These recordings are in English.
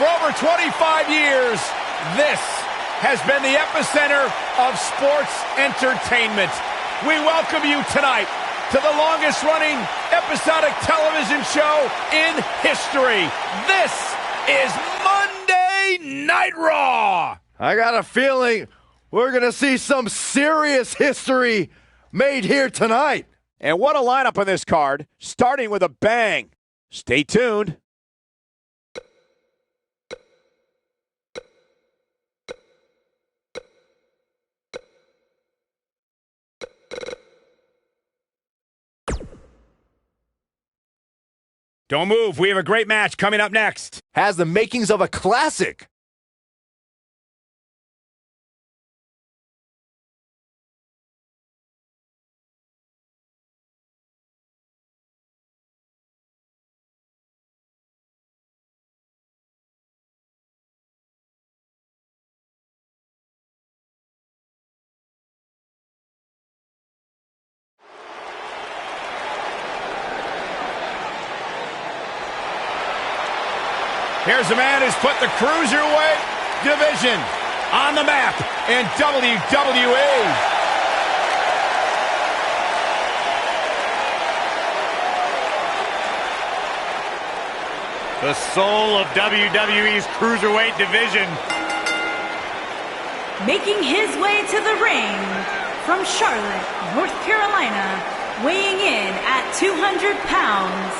For over 25 years, this has been the epicenter of sports entertainment. We welcome you tonight to the longest-running episodic television show in history. This is Monday Night Raw. I got a feeling we're going to see some serious history made here tonight. And what a lineup on this card, starting with a bang. Stay tuned. Don't move. We have a great match coming up next. Has the makings of a classic. Here's a man who's put the Cruiserweight division on the map in WWE. The soul of WWE's Cruiserweight division. Making his way to the ring from Charlotte, North Carolina, weighing in at 200 pounds,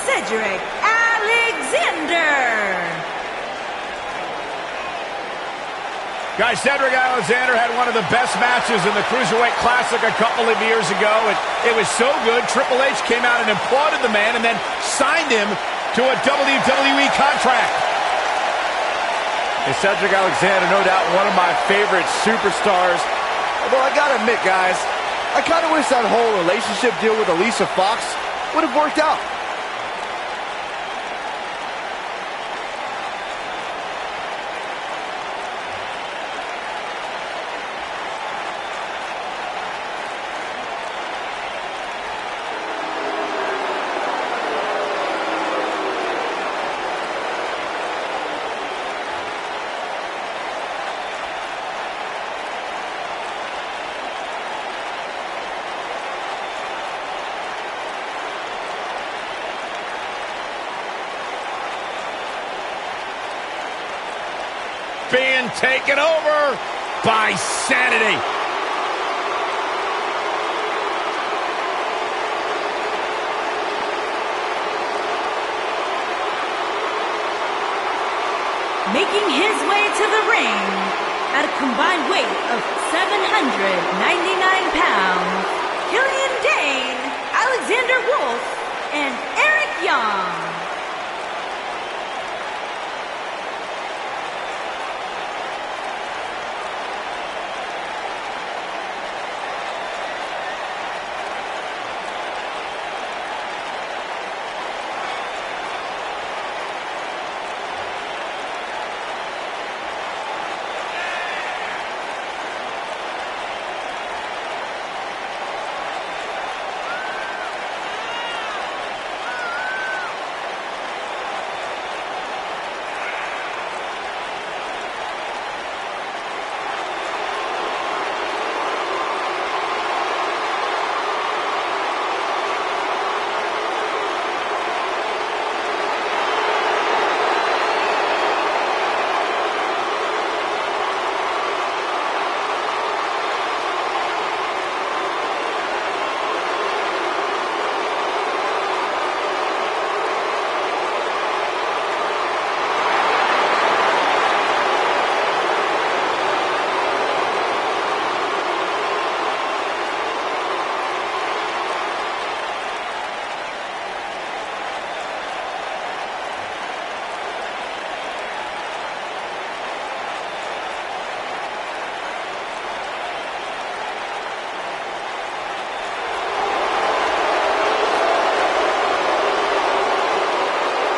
Cedric Alexander. Guys, Cedric Alexander had one of the best matches in the Cruiserweight Classic a couple of years ago. It was so good, Triple H came out and applauded the man and then signed him to a WWE contract. And Cedric Alexander, no doubt one of my favorite superstars. Although I gotta admit, guys, I kind of wish that whole relationship deal with Alicia Fox would have worked out. Being taken over by Sanity. Making his way to the ring at a combined weight of 799 pounds, Killian Dane, Alexander Wolf, and Eric Young.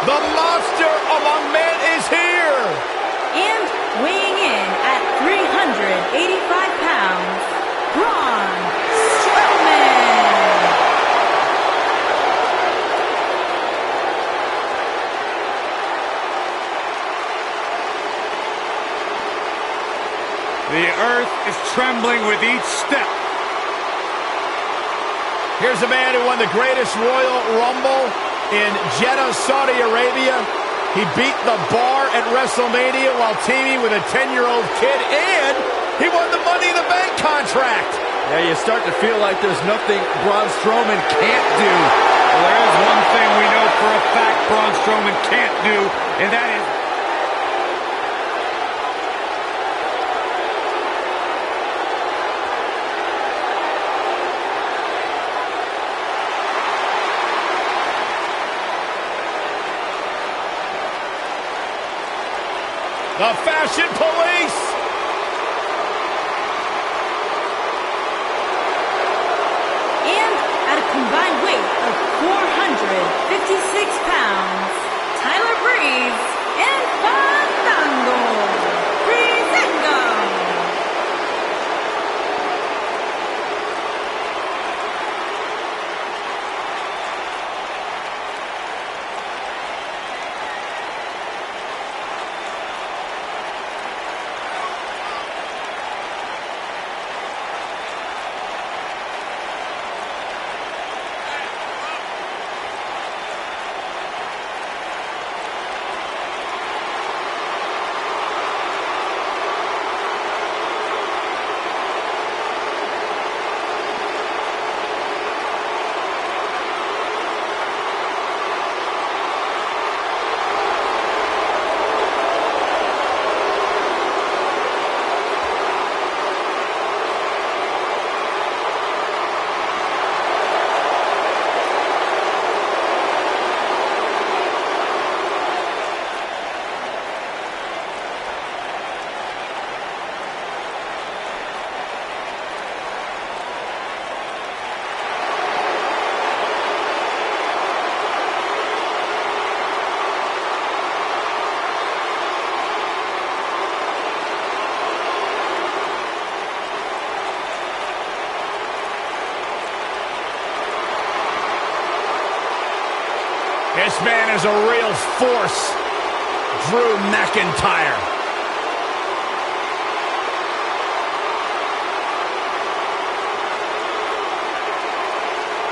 The monster among men is here. And weighing in at 385 pounds, Braun Strowman. is trembling with each step. Here's a man who won the greatest Royal Rumble in Jeddah, Saudi Arabia. He beat the Bar at WrestleMania while teaming with a 10-year-old kid, and he won the Money in the Bank contract. Yeah, you start to feel like there's nothing Braun Strowman can't do. Well, there is one thing we know for a fact Braun Strowman can't do, and that is... The Fashion Police. And at a combined weight of 456 pounds, Tyler Breeze and Fandango Breezango. This man is a real force, Drew McIntyre.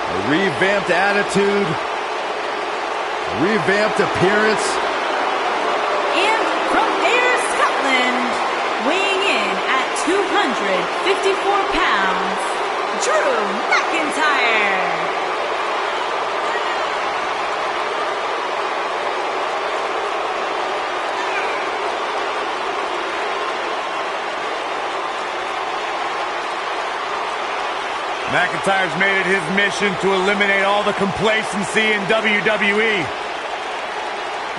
A revamped attitude, a revamped appearance. And from Ayr, Scotland, weighing in at 254 pounds, Drew McIntyre. McIntyre's made it his mission to eliminate all the complacency in WWE.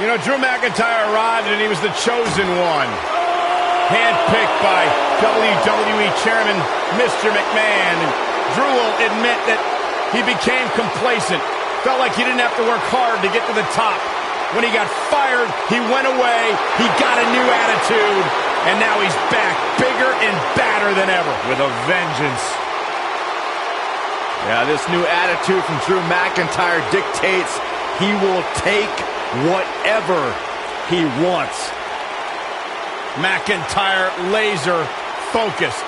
You know, Drew McIntyre arrived and he was the chosen one. Handpicked by WWE Chairman Mr. McMahon. And Drew will admit that he became complacent. Felt like he didn't have to work hard to get to the top. When he got fired, he went away, he got a new attitude, and now he's back bigger and badder than ever. With a vengeance. Yeah, this new attitude from Drew McIntyre dictates he will take whatever he wants. McIntyre laser focused.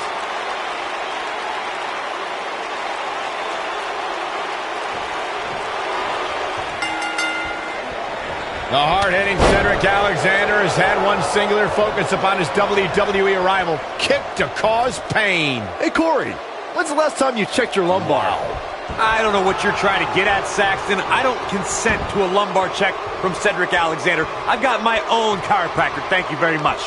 The hard-hitting Cedric Alexander has had one singular focus upon his WWE arrival: kick to cause pain. Hey, Corey, when's the last time you checked your lumbar? I don't know what you're trying to get at, Saxton. I don't consent to a lumbar check from Cedric Alexander. I've got my own chiropractor. Thank you very much.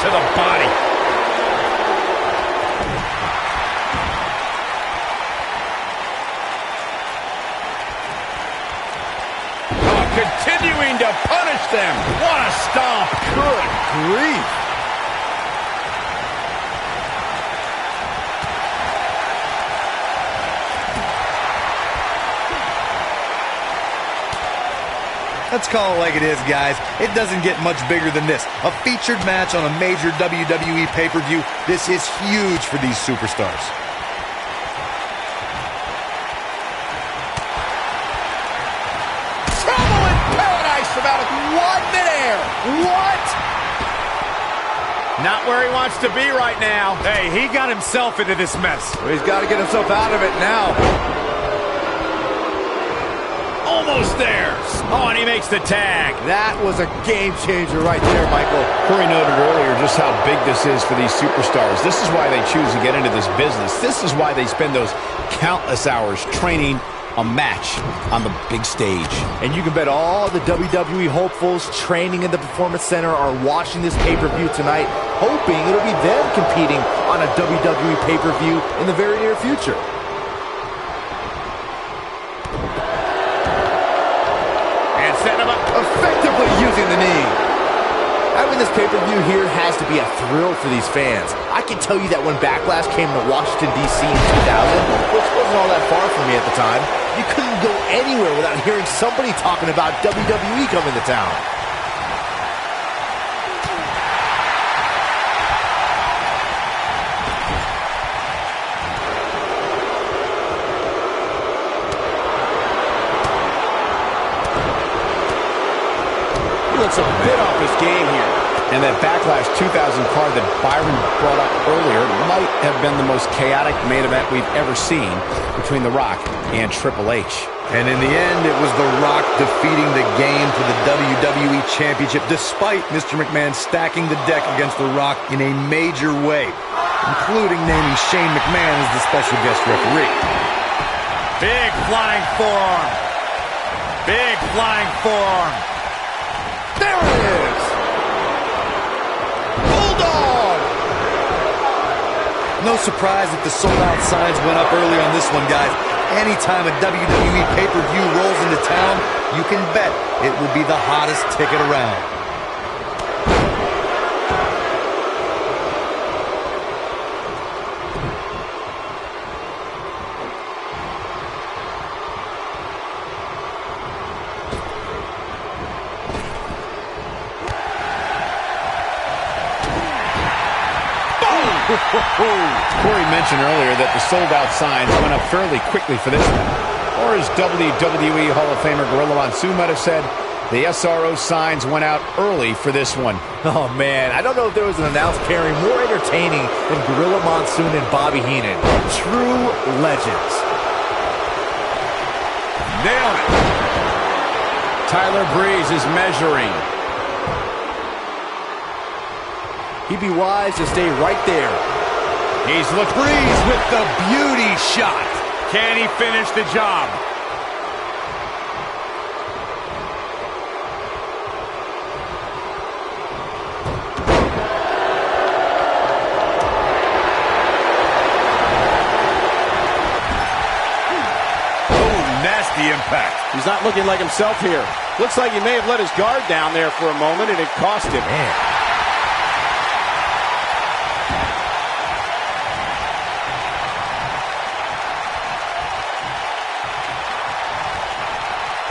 To the body. Oh, continuing to punish them. What a stomp. Good grief. Let's call it like it is, guys. It doesn't get much bigger than this. A featured match on a major WWE pay-per-view. This is huge for these superstars. about it. What? Midair. What? Not where he wants to be right now. Hey, he got himself into this mess. Well, he's got to get himself out of it now. Almost there. Oh, and he makes the tag. That was a game changer right there, Michael. Corey noted earlier just how big this is for these superstars. This is why they choose to get into this business. This is why they spend those countless hours training a match on the big stage. And you can bet all the WWE hopefuls training in the Performance Center are watching this pay-per-view tonight, hoping it'll be them competing on a WWE pay-per-view in the very near future. And setting him up. Effectively using the knee. Having this pay-per-view here has to be a thrill for these fans. I can tell you that when Backlash came to Washington, D.C. in 2000, which wasn't all that far from me at the time, you couldn't go anywhere without hearing somebody talking about WWE coming to town. He looks a bit off his game here. And that Backlash 2000 card that Byron brought up earlier might have been the most chaotic main event we've ever seen between The Rock and Triple H. And in the end, it was The Rock defeating the game for the WWE Championship, despite Mr. McMahon stacking the deck against The Rock in a major way, including naming Shane McMahon as the special guest referee. Big flying forearm. Big flying forearm. There it is! Bulldog! No surprise that the sold-out signs went up early on this one, guys. Anytime a WWE pay-per-view rolls into town, you can bet it will be the hottest ticket around. Corey mentioned earlier that the sold-out signs went up fairly quickly for this one. Or as WWE Hall of Famer Gorilla Monsoon might have said, the SRO signs went out early for this one. Oh, man, I don't know if there was an announce pairing more entertaining than Gorilla Monsoon and Bobby Heenan. True legends. Nailed it. Tyler Breeze is measuring. He'd be wise to stay right there. He's looked Breeze with the beauty shot. Can he finish the job? Nasty impact. He's not looking like himself here. Looks like he may have let his guard down there for a moment, and it cost him. Man.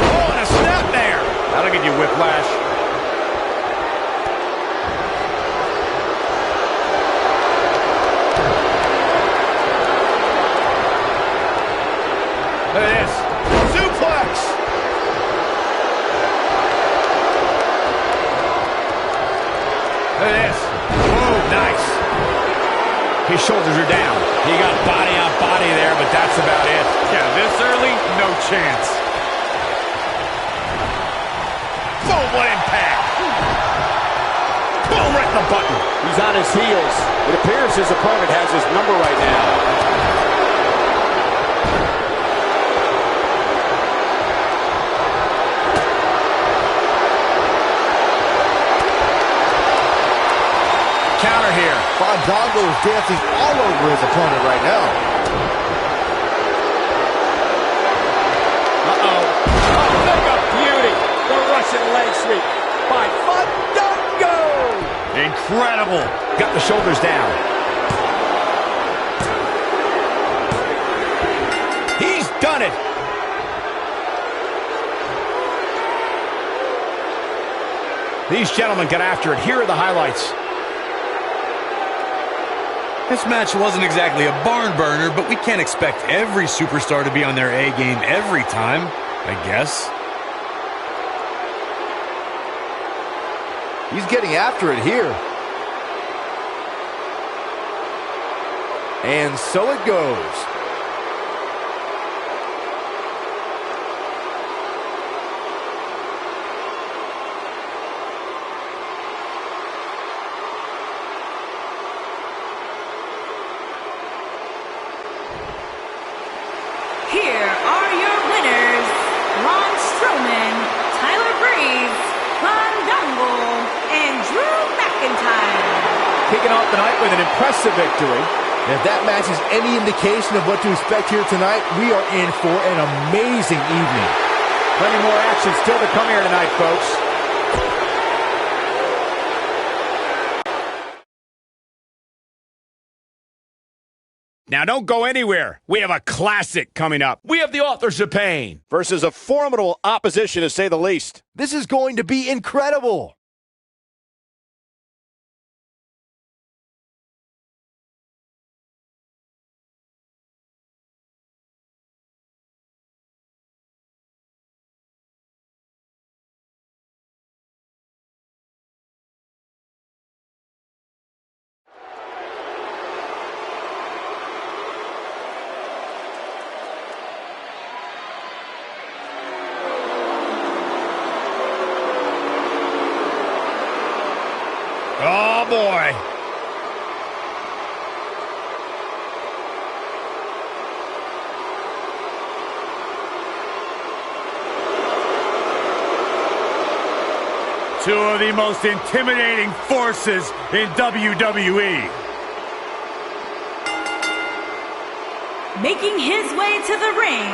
Oh, and a snap there. That'll give you whiplash. Look at this. Suplex. Look at this. Oh, nice. His shoulders are down. He got body on body there, but that's about it. Yeah, this early, no chance. Boom, what impact. Boom, right in the button. He's on his heels. It appears his opponent has his number right now. Counter here. Fandango is dancing all over his opponent right now. Uh-oh. Oh, mega beauty. The Russian leg sweep by Fandango. Incredible. Got the shoulders down. He's done it. These gentlemen got after it. Here are the highlights. This match wasn't exactly a barn burner, but we can't expect every superstar to be on their A game every time, I guess. He's getting after it here. And so it goes. Here are your winners, Braun Strowman, Tyler Breeze, Fandango, and Drew McIntyre. Kicking off the night with an impressive victory. And if that match is any indication of what to expect here tonight, we are in for an amazing evening. Plenty more action still to come here tonight, folks. Now don't go anywhere. We have a classic coming up. We have the Authors of Pain versus a formidable opposition, to say the least. This is going to be incredible. Oh, boy. Two of the most intimidating forces in WWE. Making his way to the ring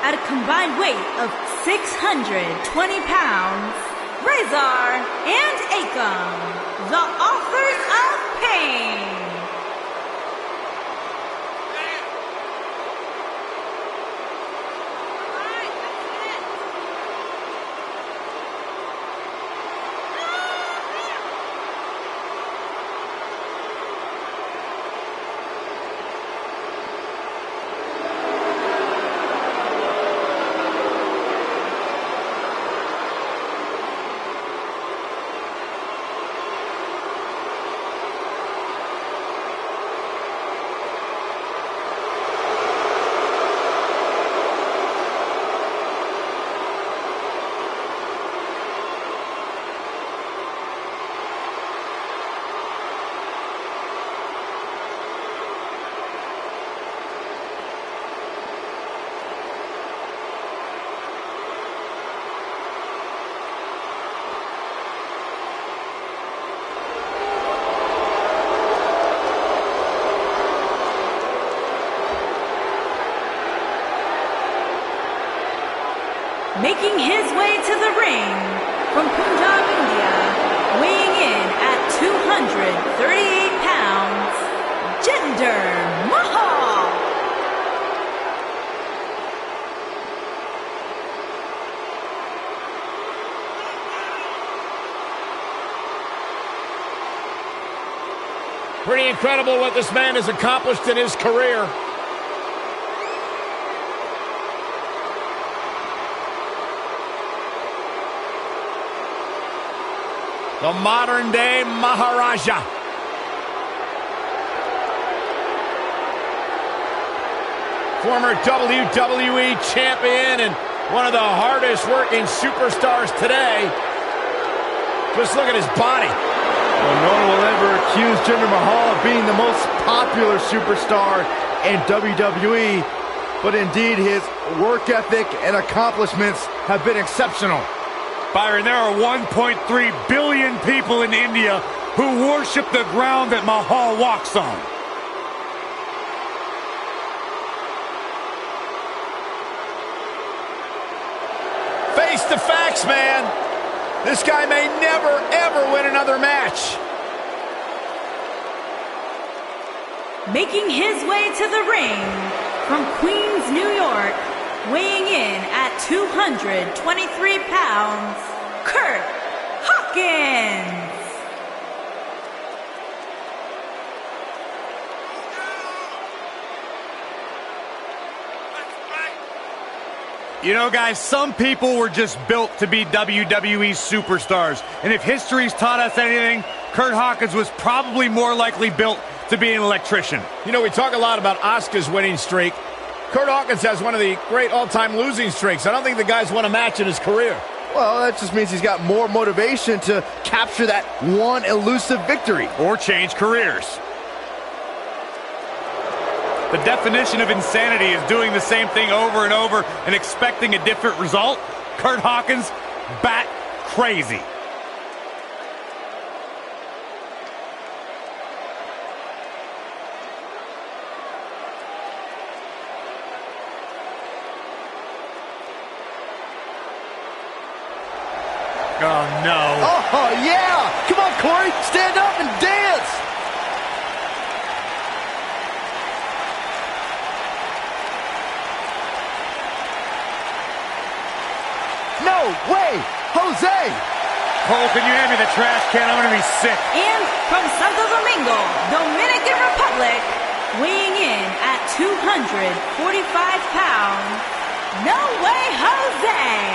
at a combined weight of 620 pounds, Razor and Akam, the Authors of Pain. Making his way to the ring from Punjab, India, weighing in at 238 pounds, Jinder Mahal. Pretty incredible what this man has accomplished in his career. The modern-day Maharaja. Former WWE champion and one of the hardest-working superstars today. Just look at his body. Well, no one will ever accuse Jinder Mahal of being the most popular superstar in WWE, but indeed his work ethic and accomplishments have been exceptional. Byron, there are 1.3 billion people in India who worship the ground that Mahal walks on. Face the facts, man. This guy may never, ever win another match. Making his way to the ring from Queens, New York, weighing in at 223 pounds, Kurt Hawkins. You know, guys, some people were just built to be WWE superstars. And if history's taught us anything, Curt Hawkins was probably more likely built to be an electrician. You know, we talk a lot about Asuka's winning streak. Curt Hawkins has one of the great all-time losing streaks. I don't think the guy's won a match in his career. Well, that just means he's got more motivation to capture that one elusive victory. Or change careers. The definition of insanity is doing the same thing over and over and expecting a different result. Curt Hawkins, bat crazy. Oh, no. Oh, yeah! Come on, Corey! Stand up and dance! No way! Jose! Cole, can you hand me the trash can? I'm going to be sick. And from Santo Domingo, Dominican Republic, weighing in at 245 pounds, No Way Jose!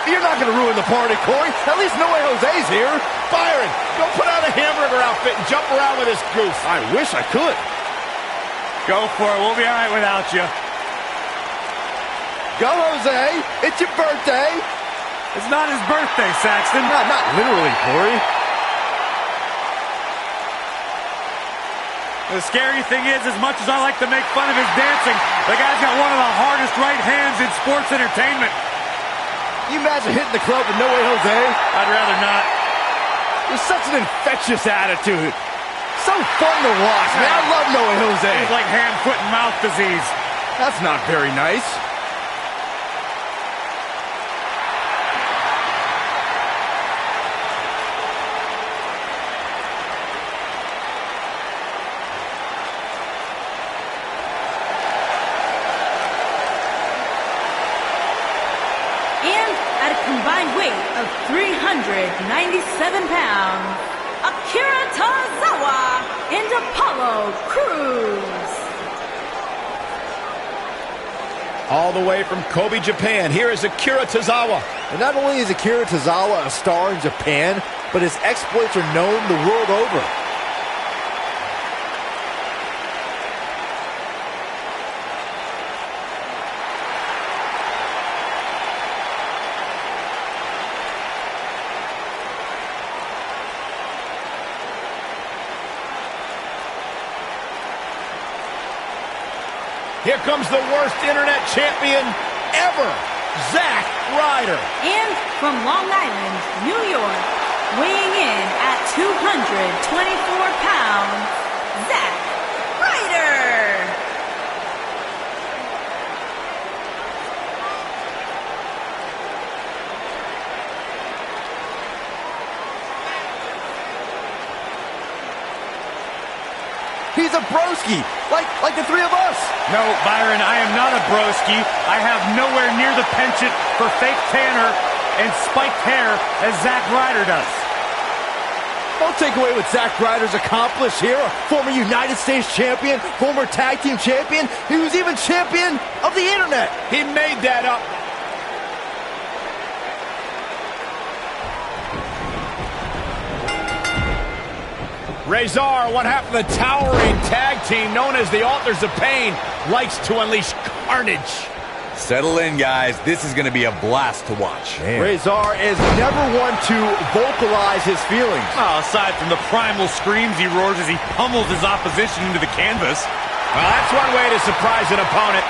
You're not going to ruin the party, Corey. At least No Way Jose's here. Byron, go put on a hamburger outfit and jump around with this goof. I wish I could. Go for it. We'll be all right without you. Go, Jose. It's your birthday. It's not his birthday, Saxton. Not literally, Corey. The scary thing is, as much as I like to make fun of his dancing, the guy's got one of the hardest right hands in sports entertainment. You imagine hitting the club with No Way Jose? I'd rather not. With such an infectious attitude. So fun to watch, man. I love No Way Jose. He's like hand, foot, and mouth disease. That's not very nice. At a combined weight of 397 pounds, Akira Tozawa and Apollo Crews. All the way from Kobe, Japan, here is Akira Tozawa. And not only is Akira Tozawa a star in Japan, but his exploits are known the world over. Here comes the worst internet champion ever, Zack Ryder. And from Long Island, New York, weighing in at 224 pounds, Zack Ryder. He's a broski, like the three of us. No, Byron, I am not a broski. I have nowhere near the penchant for fake tanner and spiked hair as Zack Ryder does. Don't take away what Zack Ryder's accomplished here. A former United States champion, former tag team champion. He was even champion of the internet. He made that up. Rezar, one half of the towering tag team known as the Authors of Pain, likes to unleash carnage. Settle in, guys. This is going to be a blast to watch. Rezar is never one to vocalize his feelings. Oh, aside from the primal screams he roars as he pummels his opposition into the canvas. Well, that's one way to surprise an opponent.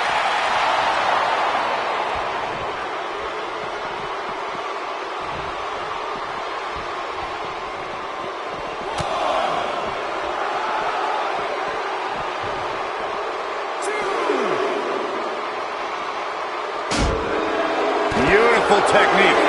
Beautiful technique.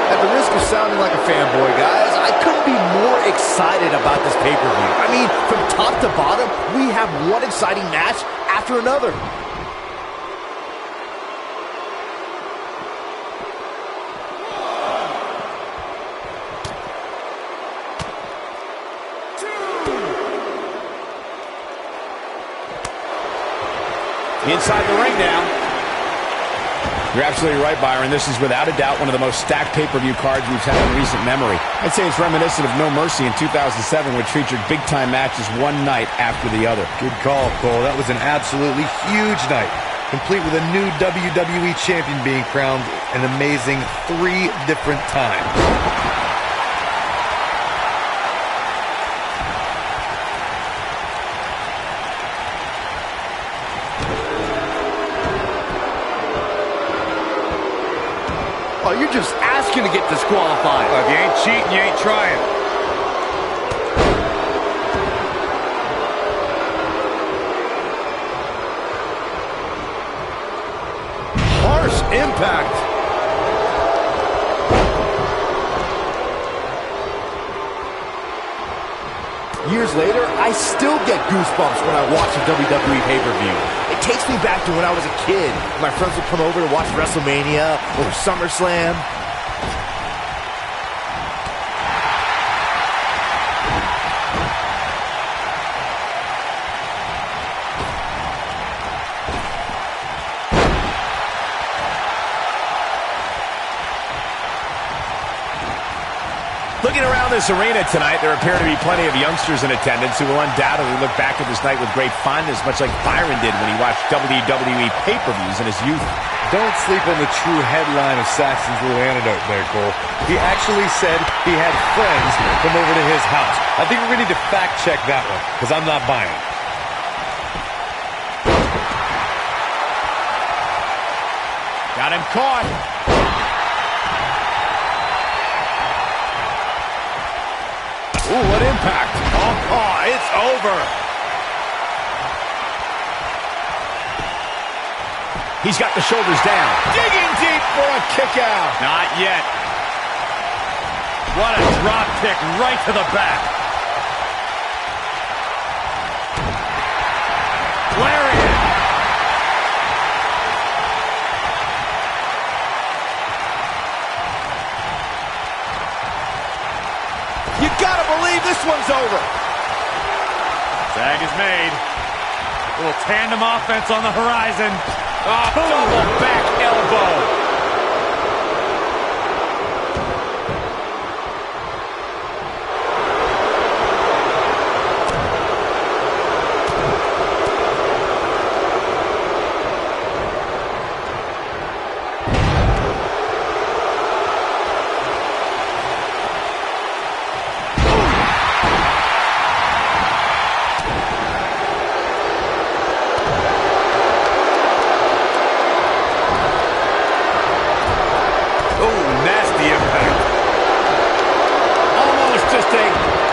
At the risk of sounding like a fanboy, guys, I couldn't be more excited about this pay-per-view. I mean, from top to bottom, we have one exciting match after another. Inside the ring now. You're absolutely right, Byron. This is without a doubt one of the most stacked pay-per-view cards we've had in recent memory. I'd say it's reminiscent of No Mercy in 2007, which featured big-time matches one night after the other. Good call, Cole. That was an absolutely huge night, complete with a new WWE champion being crowned an amazing 3 different times. Oh, you're just asking to get disqualified. If you ain't cheating, you ain't trying. Harsh impact. Years later, I still get goosebumps when I watch a WWE pay-per-view. It takes me back to when I was a kid. My friends would come over to watch WrestleMania or SummerSlam. Looking around this arena tonight, there appear to be plenty of youngsters in attendance who will undoubtedly look back at this night with great fondness, much like Byron did when he watched WWE pay-per-views in his youth. Don't sleep on the true headline of Saxton's little anecdote there, Cole. He actually said he had friends come over to his house. I think we're going to need to fact-check that one, because I'm not buying it. Got him caught. Ooh, what impact. Oh, it's over. He's got the shoulders down. Digging deep for a kick out. Not yet. What a drop kick right to the back. Lariat. You gotta believe this one's over. Tag is made. A little tandem offense on the horizon. Oh, double back elbow.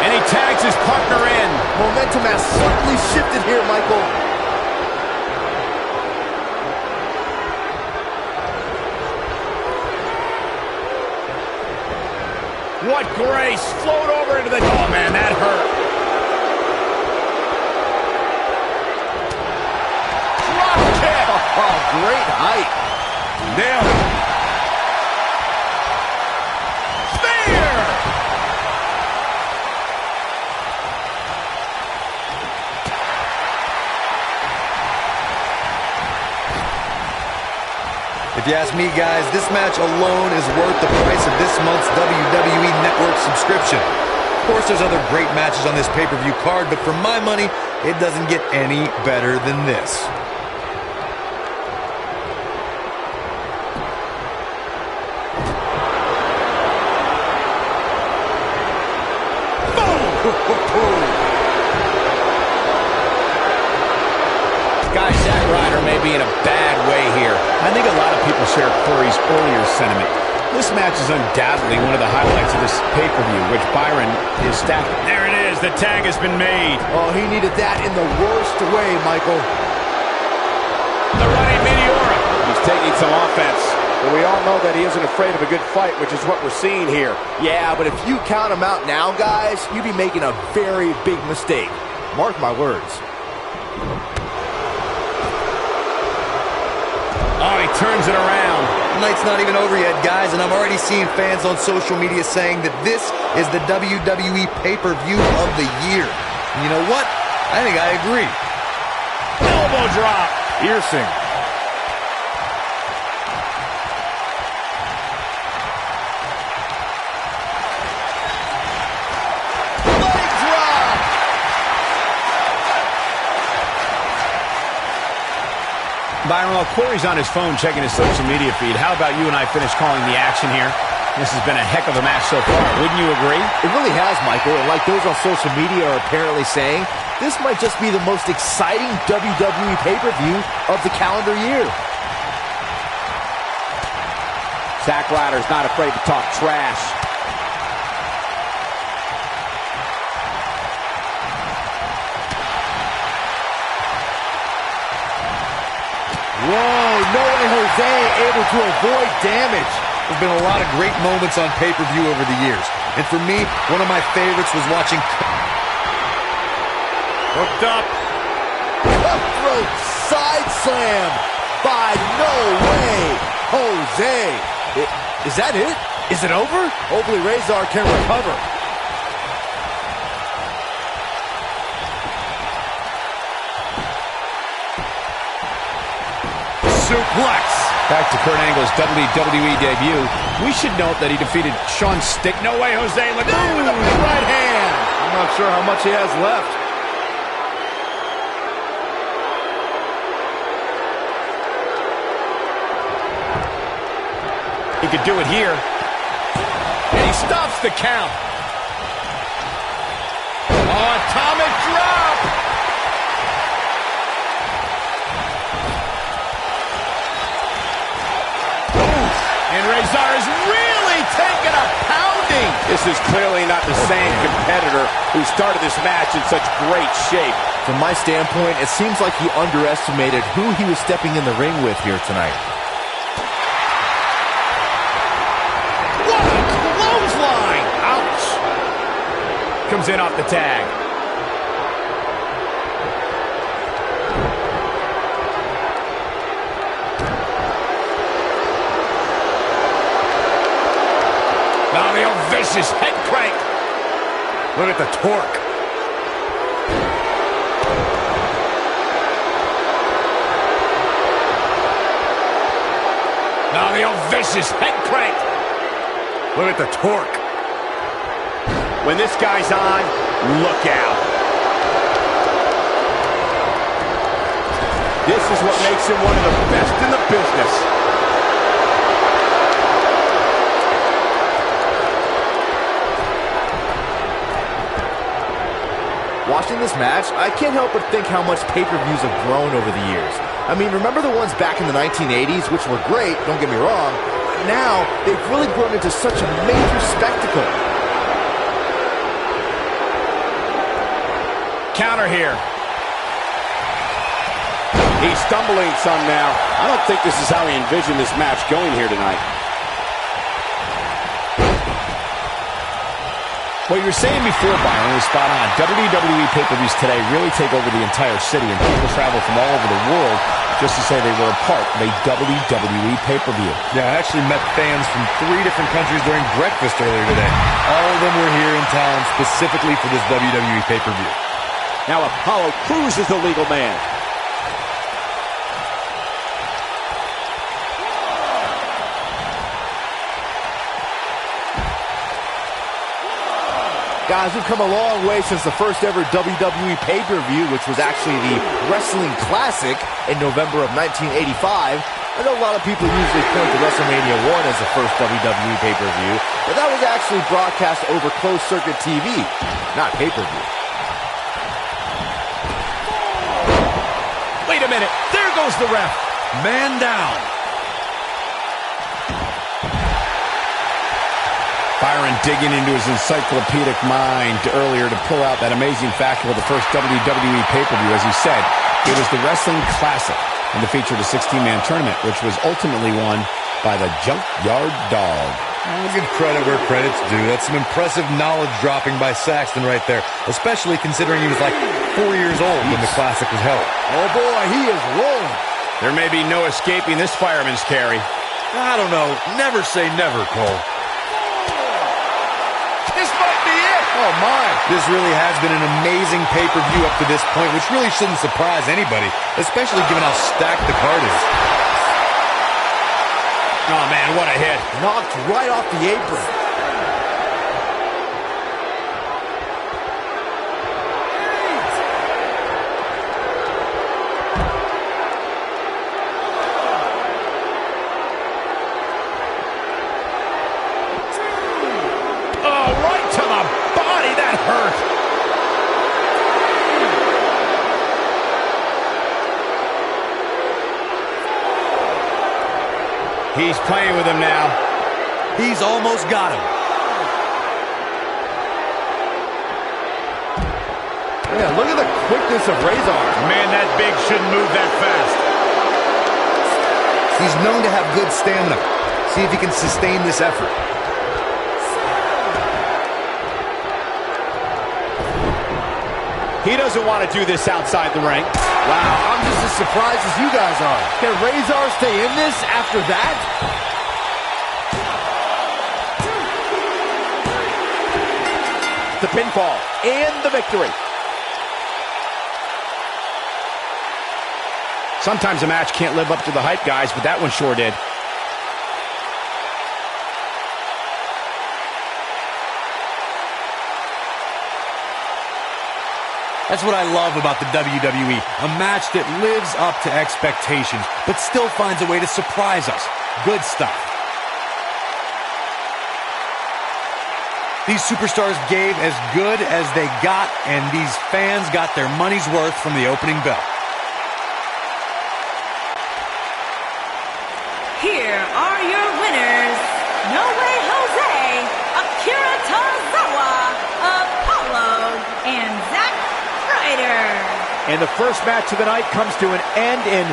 And he tags his partner in. Momentum has certainly shifted here, Michael. What grace. Float over into the... Oh, man, that hurt. Drop kick. Oh, great height. Nailed it. If you ask me, guys, this match alone is worth the price of this month's WWE Network subscription. Of course, there's other great matches on this pay-per-view card, but for my money, it doesn't get any better than this. Guys, Zack Ryder may be in a bad way here. I think a lot of people share Corey's earlier sentiment. This match is undoubtedly one of the highlights of this pay-per-view, which Byron is stacking. There it is. The tag has been made. Oh, he needed that in the worst way, Michael. The running Meteora. He's taking some offense. But we all know that he isn't afraid of a good fight, which is what we're seeing here. Yeah, but if you count him out now, guys, you'd be making a very big mistake. Mark my words. Oh, he turns it around. The night's not even over yet, guys, and I'm already seeing fans on social media saying that this is the WWE pay-per-view of the year. And you know what? I think I agree. Elbow drop. Piercing. Leg drop. Byron, while Corey's on his phone checking his social media feed, how about you and I finish calling the action here? This has been a heck of a match so far. Wouldn't you agree? It really has, Michael. And like those on social media are apparently saying, this might just be the most exciting WWE pay-per-view of the calendar year. Zack Ryder's not afraid to talk trash. Whoa, no way Jose able to avoid damage. There's been a lot of great moments on pay-per-view over the years. And for me, one of my favorites was watching... Hooked up. Cutthroat side slam by No Way Jose. Is that it? Is it over? Hopefully Razor can recover. Suplex. Back to Kurt Angle's WWE debut. We should note that he defeated Sean Stick. No Way Jose. Look with a big right hand. I'm not sure how much he has left. He could do it here. And he stops the count. Oh, atomic drop. And Razor is really taking a pounding. This is clearly not the same competitor who started this match in such great shape. From my standpoint, it seems like he underestimated who he was stepping in the ring with here tonight. What a clothesline. Ouch. Comes in off the tag. Now the old vicious head crank. Look at the torque. Now the old vicious head crank. Look at the torque. When this guy's on, look out. This is what makes him one of the best in the business. Watching this match, I can't help but think how much pay-per-views have grown over the years. I mean, remember the ones back in the 1980s, which were great, don't get me wrong. Now, they've really grown into such a major spectacle. Counter here. He's stumbling some now. I don't think this is how he envisioned this match going here tonight. What you were saying before, Byron, was spot on. WWE pay-per-views today really take over the entire city, and people travel from all over the world just to say they were a part of a WWE pay-per-view. Yeah, I actually met fans from 3 different countries during breakfast earlier today. All of them were here in town specifically for this WWE pay-per-view. Now Apollo Crews is the legal man. Guys, we've come a long way since the first ever WWE pay-per-view, which was actually the Wrestling Classic in November of 1985. I know a lot of people usually point to WrestleMania 1 as the first WWE pay-per-view, but that was actually broadcast over closed-circuit TV, not pay-per-view. Wait a minute. There goes the ref. Man down. Byron digging into his encyclopedic mind earlier to pull out that amazing fact of the first WWE pay-per-view. As he said, it was the Wrestling Classic, and it featured a 16-man tournament, which was ultimately won by the Junkyard Dog. I'll give credit where credit's due. That's some impressive knowledge dropping by Saxton right there, especially considering he was like 4 years old when the Classic was held. Oh boy, he is rolling. There may be no escaping this fireman's carry. I don't know. Never say never, Cole. This might be it. Oh my. This really has been an amazing pay-per-view up to this point, which really shouldn't surprise anybody, especially given how stacked the card is. Oh, man, what a hit. Knocked right off the apron. Oh, right to the body. That hurt. He's playing with him now. He's almost got him. Yeah, look at the quickness of Razor. Man, that big shouldn't move that fast. He's known to have good stamina. See if he can sustain this effort. He doesn't want to do this outside the ring. Wow, I'm just as surprised as you guys are. Can Razor stay in this after that? The pinfall and the victory. Sometimes a match can't live up to the hype, guys, but that one sure did. That's what I love about the WWE. A match that lives up to expectations, but still finds a way to surprise us. Good stuff. These superstars gave as good as they got, and these fans got their money's worth from the opening bell. Here are your winners. No Way Jose, Akira Tozawa, Apollo, and Zack Ryder. And the first match of the night comes to an end in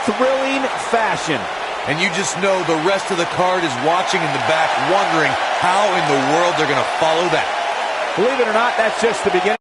thrilling fashion. And you just know the rest of the card is watching in the back, wondering how in the world they're going to follow that. Believe it or not, that's just the beginning.